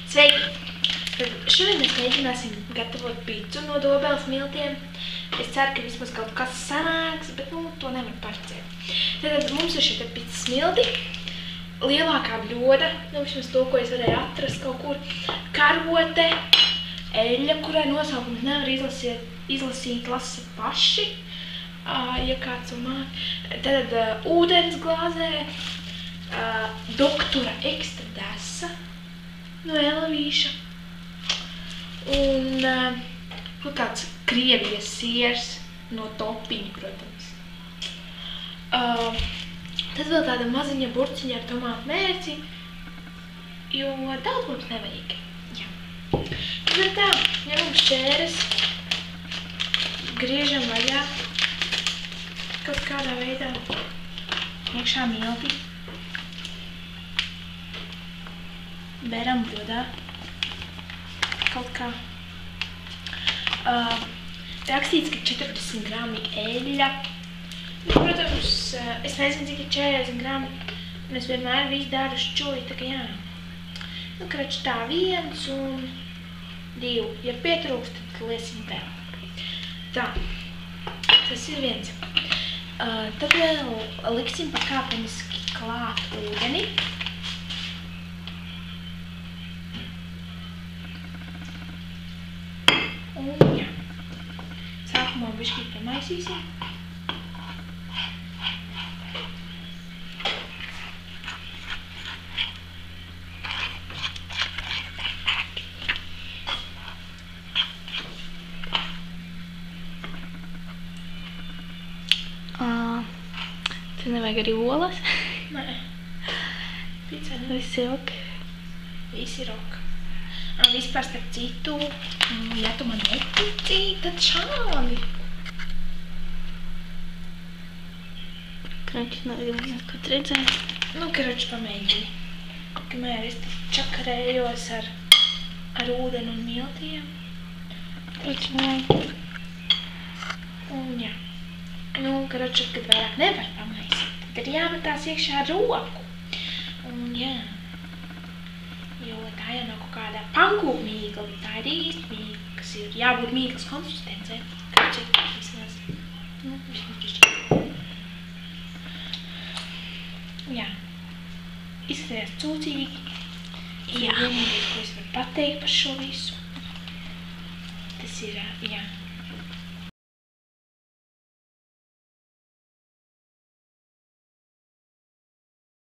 Sveiki! Tad šodien mēs mēģināsim gatavot picu no dobeles miltiem. Es ceru, ka vismaz kaut kas sanāks, bet to nevar paredzēt. Tad mums ir šie picas milti. Lielākā bļoda, vismaz to, ko es varēju atrast kaut kur. Karote, eļļa, kurai nosaukums nevar izlasīt, lasa paši, ja kāds to māk. Tad ūdens glāzē, doktora ekstra desa no Elavīša un kāds Krievijas siers no Topiņa, protams. Tad vēl tāda maziņa burciņa ar tomātu mērci, jo daudz mums nevajag. Jā. Tad tā, ņemam šķēres, griežam vaļā kaut kādā veidā, iekšā milti. Beram bļodā kaut kā. Rakstīts, ka 40 grami eļļa. Protams, es nezinu, cik ir 40 grami, un es vienmēr visu daru šķuļi, tā kā jā. Kraču tā 1 un 2. Ja pietrūkst, tad liesim vēl. Tā, tas ir viens. Tad vēl liksim pakāpeniski klāt ūdeni. Un jā, sākumā bišķīt pamaisīsim. Te nevajag arī olas? Nē. Picā Viss ir ok? Viss ir ok. Vispār starp citu, ja tu man netici, tad šādi. Kraču nevajag pat redzēt. Kraču pamēģini. Kamēr es čakarējos ar ūdeni un miltiem. Kraču nevajag. Un jā. Kraču, kad vairāk nevar pamaisīt, tad ir jāmetās iekšā ar roku. Un jā. Jo tā jau nav kaut kādā pankūku mīgla, tā ir īsti mīgla, kas ir jābūt mīglas konsistencē. Kāds ir vismaz? Vismaz pišķi. Jā. Izskatījās cūcīgi. Tas ir vienīgais, ko es varu pateikt par šo visu. Tas ir, jā.